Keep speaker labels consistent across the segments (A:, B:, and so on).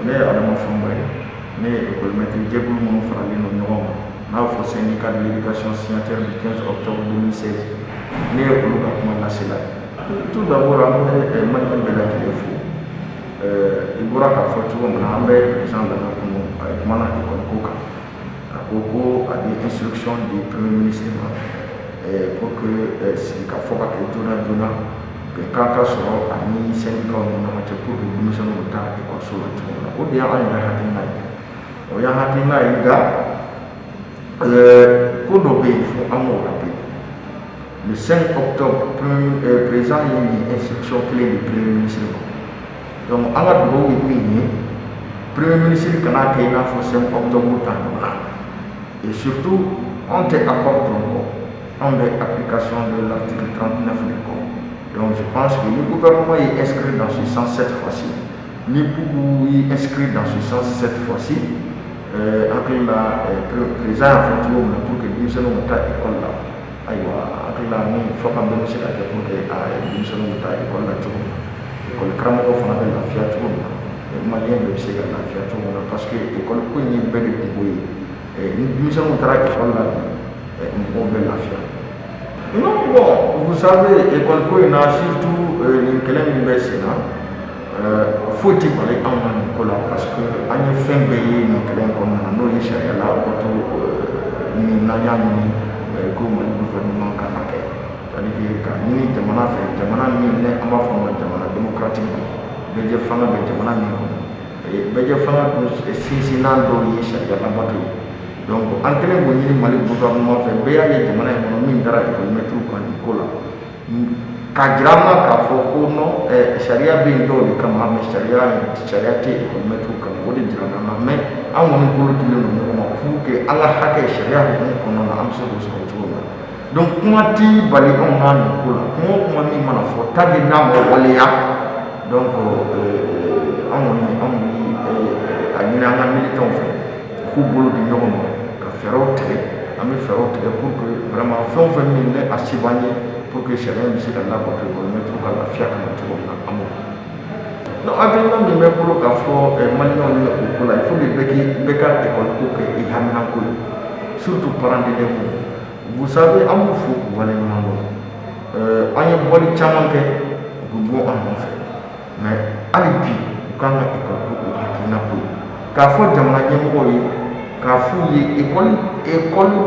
A: ne ye Adama Famara ye, ne ye école maître jɛkulu minnu faralen don ɲɔgɔn kan, n'a fɔ syndicat de l'éducation signataire du 15 octobre 2016, ne ye olu ka kuma lasela ye. Tout d'abord an bɛ maliyɛn bɛɛ lajɛlen fo. I bɔra k'a fɔ cogo min na, an bɛ président Nana Kunu a ye kumana école ko kan. A ko ko a di instruction du premier ministre ma pour que sigi ka fɔ ka kɛ joona joona bɛnkan ka sɔrɔ ani syndicat ni ɲɔgɔn cɛ pour que denmisɛnninw bɛ taa école la cogo min na. O de y'an yɛrɛ hakilina ye. O y'an hakilina ye nka ko dɔ bɛ yen fo an m'o rappelé. Le 5 octobre, président ye nin instruction kelen di premier ministre ma. Donc an ka dugawu ye min ye premier ministre kana kɛ i n'a fɔ 5 octobre ta ɲɔgɔn na. Et surtout on tɛ accord dɔn kɔ, an bɛ application de l'article 39 de kɔ. Donc je pense que le gouvernement est inscrit dans ce sens cette fois-ci. Ni Boubou est inscrit dans ce sens cette fois-ci. Hakili la président y'a fɔ cogo min na pour que denmisɛnninw bɛ taa école la. Ayiwa hakili la ni fɔ ka bɛ se ka kɛ pour que denmisɛnninw bɛ taa école la cogo min na. École karamɔgɔw fana bɛ lafiya cogo min na. Maliyɛn bɛɛ bɛ se ka lafiya cogo min na parce que école ko in ye bɛɛ de kungo ye. Ni denmisɛnninw taara école la mɔgɔw bɛ lafiya. Non bon, vous savez école ko in na surtout nin kɛlɛ min bɛ sen na foyi tɛ bali anw na nin ko la parce que an ye fɛn bɛɛ ye nin kɛlɛ in kɔnɔna na n'o ye sariya la bato min n'an y'a ɲini ko Mali gouvernement ka kɛ c'est-à-dire ka ɲini jamana fɛ jamana min an b'a fɔ o ma jamana démocratique bɛɛ fanga bɛ jamana min kɔnɔ bɛɛ fanga dun sinsinnan dɔw ye sariya labato ye. Donc an kɛlen k'o ɲini Mali gouvernement fɛ bɛɛ y'a ye jamana in kɔnɔ min dara école maître kan nin ko la k'a jira an na k'a fɔ ko non sariya bɛ yen dɔw de kama mais sariya tɛ école maître kama o de jira an na mais an kɔni bolo dilen don ɲɔgɔn ma pour que an ka hakɛ sariya hukumu kɔnɔna na an bɛ se k'o sɔrɔ cogo min na. Donc kuma tɛ bali anw na nin ko la kuma o kuma min mana fɔ tant que n'a ma waleya donc an kɔni a ɲini an ka militants fɛ k'u bolo di ɲɔgɔn ma ka fɛɛrɛw tigɛ an bɛ fɛɛrɛw tigɛ pour que vraiment fɛn o fɛn min ne a se b'an ye pour que sariya bɛ se ka labato école maître ka lafiya kama cogo min na an b'o kɛ. Donc hakilina min bɛ bolo k'a fɔ maliyɛnw ye o ko la il faut que bɛɛ ka école ko kɛ i haminako ye surtout parents d'élèves. Vous savez an b'u fo k'u waleɲuman dɔn an ye bɔli caman kɛ u bɛ bɔ an nɔfɛ mais hali bi u kan ka école ko o hakilina ko ye k'a fɔ jamana ɲɛmɔgɔw ye k'a f'u ye école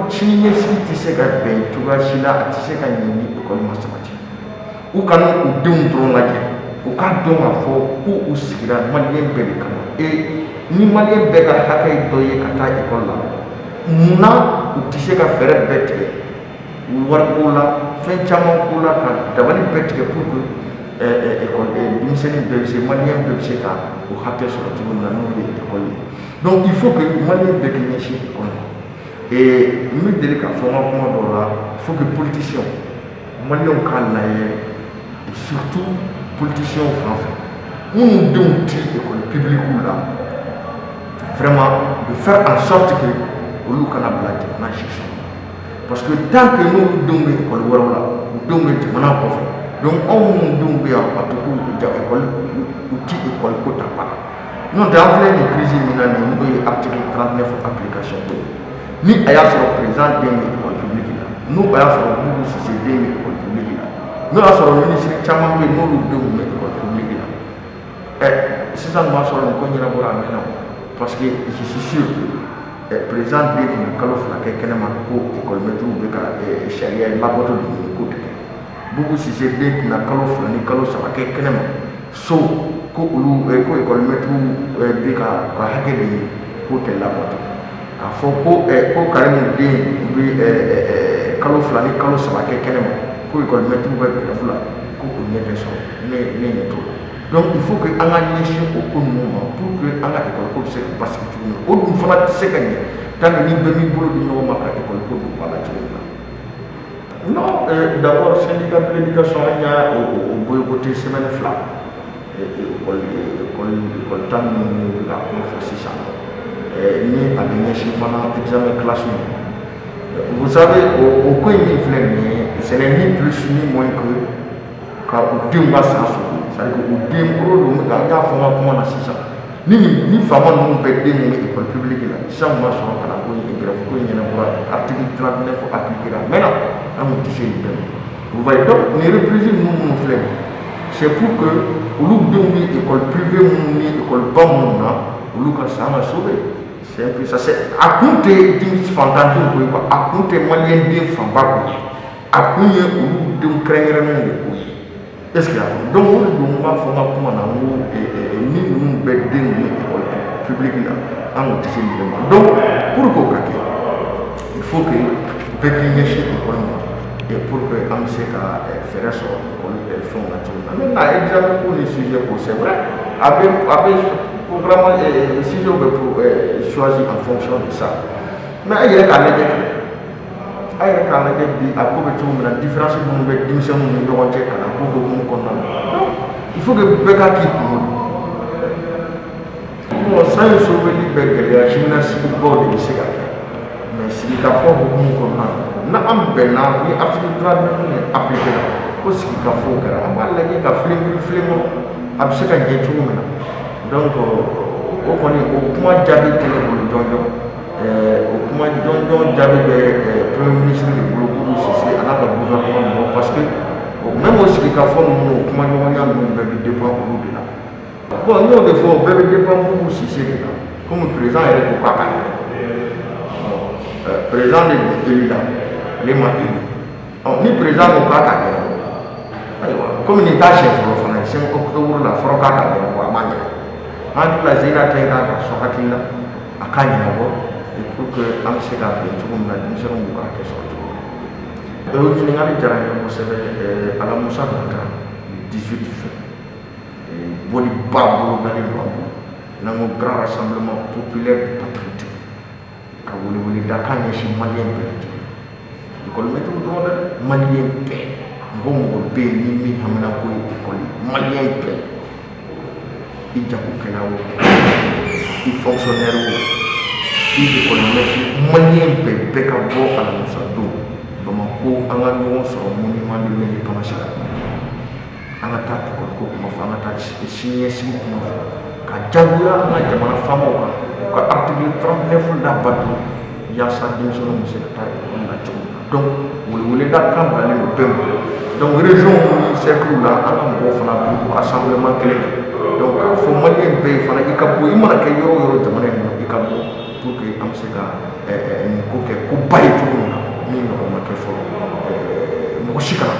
A: sini ɲɛsigi tɛ se ka bɛn cogoya si la a tɛ se ka ɲɛ ni école ma sabati. U kana u denw dɔrɔn lajɛ u k'a dɔn k'a fɔ ko u sigira maliyɛn bɛɛ de kama ni maliyɛn bɛɛ ka hakɛ ye dɔ ye ka taa école la munna u tɛ se ka fɛɛrɛ bɛɛ tigɛ wari ko la fɛn caman ko la ka dabali bɛɛ tigɛ pour que denmisɛnnin bɛɛ bɛ se maliyɛn bɛɛ bɛ se ka o hakɛ sɔrɔ cogo min na n'o ye école ye. Donc il faut que maliyɛn bɛɛ k'i ɲɛsin école ma. Et n bɛ deli k'a fɔ n ka kuma dɔw la il faut que politiciens maliyɛnw k'a lajɛ et surtout politiciens fan fɛ minnu denw tɛ école publique la vraiment de faire en sorte que olu kana bila jamana si sɔrɔ parce que tant que n'olu denw bɛ école wɛrɛw la u denw bɛ jamana kɔfɛ donc anw minnu denw bɛ yan a to k'u ja école u ti école ko ta baara n'o tɛ an filɛ nin crise min na nin n'o ye article 39 application to ni a y'a sɔrɔ président den bɛ école publique la n'o a y'a sɔrɔ Boubou Cissé den bɛ école publique la n'o y'a sɔrɔ ministre caman bɛ yen n'olu denw bɛ école publique la sisan maa sɔrɔ nin ko ɲɛnabɔra a mɛnna parce que je suis sûr que président den tun bɛ kalo 2 kɛ kɛnɛma ko école maître bɛ ka sariya labato de ɲini ko tɛ kɛ Boubou Cissé den tun bɛ kalo 2 ni kalo 3 kɛ kɛnɛma so ko olu ko école maître bɛ ka hakɛ de ɲini ko tɛ labato k'a fɔ ko Karimu den bɛ kalo 2 ni kalo 3 kɛ kɛnɛma ko école maître bɛ grève la ko o ɲɛ tɛ sɔrɔ ne ɲɛ t'o la. Donc il faut que an ka ɲɛsin o ko ninnu ma pour que an ka école ko bɛ se ka basigi cogo min na o dun fana tɛ se ka ɲɛ tant que ni bɛɛ b'i bolo di ɲɔgɔn ma ka école ko don ba la cogo min na. Non d'abord syndicat de l'éducation an y'a o boycotté semaine 2 école tan min bɛ ka kuma fɔ sisan ni a bɛ ɲɛsin fana examen classe min. Vous savez o ko in min filɛ nin ye ce n'est ni plus ni moins que ka u denw ka san sɔrɔ c'est-à-dire que u den kɔrɔ don nka n y'a fɔ n ka kuma na sisan ni fama ninnu bɛɛ den mun bɛ école publique la sisan ma sɔrɔ ka na ko grève ko in ɲɛnabɔra article 39 appliquera maintenant an kun tɛ se nin bɛɛ ma vous voyez donc nin reprise ninnu minnu filɛ nin c'est pour que olu denw ni école privée minnu ni école ba minnu na olu ka san ka sauver c'est un peu ça c'est a kun tɛ denmisɛn fantandenw ko ye quoi a kun tɛ maliyɛn den fanba ko ye a kun ye olu denw kɛrɛnkɛrɛnnenw de ko ye est-ce que donc o de don n b'a fɔ n ka kuma na n ko ni ninnu bɛɛ den ni école publique la an kun tɛ se nin bɛɛ ma donc pour que o ka kɛ il faut que bɛɛ k'i ɲɛsin école ma et pour que an bɛ se ka fɛɛrɛ sɔrɔ école fɛnw na cogo min na maintenant examen ko ni sujet ko c'est vrai a bɛ programme sujet bɛ choisi en fonction de ça mais a yɛrɛ k'a lajɛ a yɛrɛ k'a lajɛ bi a ko bɛ cogo min na différence minnu bɛ denmisɛnninw ni ɲɔgɔn cɛ kalan ko bɛ mun kɔnɔna na donc il faut que bɛɛ k'a k'i kun bon san ye sobeli bɛɛ gɛlɛya gymnastique baw de bɛ se ka kɛ mais sigikafɔ hukumu kɔnɔna na an bɛnna ni article 39 ni appliqué la ko sigikafɔw kɛra an b'a lajɛ ka filenw a bɛ se ka ɲɛ cogo min na donc o kɔni o kuma jaabi tɛ ne bolo jɔnjɔn o kuma jɔnjɔn jaabi bɛ premier ministre de bolo Umaru Sise a n'a ka gouvernement mɔgɔ parce que même o sigikafɔ ninnu o kuma ɲɔgɔnya ninnu bɛɛ bɛ dépend olu de la bon n y'o de fɔ o bɛɛ bɛ dépend Umaru Sise de la comme président yɛrɛ ko k'a ka ɲɛ président de élu la ale ma élu ni président ko k'a ka ɲɛ ayiwa comme nin t'a siɲɛ fɔlɔ fana ye 5 octobre la fɔra k'a ka ɲɛnabɔ a ma ɲɛna an hakili la Zeyina ta in kan ka sɔn hakili la a k'a ɲɛnabɔ et pour que an bɛ se k'a bɛn cogo min na denmisɛnninw b'u k'a kɛ sɔrɔ cogo min na o ɲininkali diyara n ye kosɛbɛ Ala Musa Dankara le 18 juin boliba bolodalen don an bolo n'an ko grand rassemblement populaire patriotique ka weleweleda kan ɲɛsin maliyɛn bɛɛ lajɛlen école maître dɔrɔn dɛ maliyɛn bɛɛ mɔgɔ mɔgɔ bɛ yen ni min hamina ko ye école maliyɛn bɛɛ i jagokɛla o i fonctionnaire o i école maître maliyɛn bɛɛ ka bɔ Alamusa don Bamako an ka ɲɔgɔn sɔrɔ monument de l'indépendance la an ka taa école ko kuma fɔ an ka taa siniɲɛsigi kuma fɔ ka jagoya an ka jamana faamaw kan ka article 39 labato yaasa denmisɛnninw bɛ se ka taa école la cogo min na donc weleweleda kan bilalen don bɛɛ ma donc région ni cercle la an ka mɔgɔw fana b'u rassemblement kelen kɛ donc k'a fɔ maliyɛn bɛɛ fana i ka bɔ i mana kɛ yɔrɔ o yɔrɔ jamana in kɔnɔ i ka bɔ pour que an bɛ se ka nin ko kɛ ko ba ye cogo min na min ɲɔgɔn ma kɛ fɔlɔ mɔgɔ si kana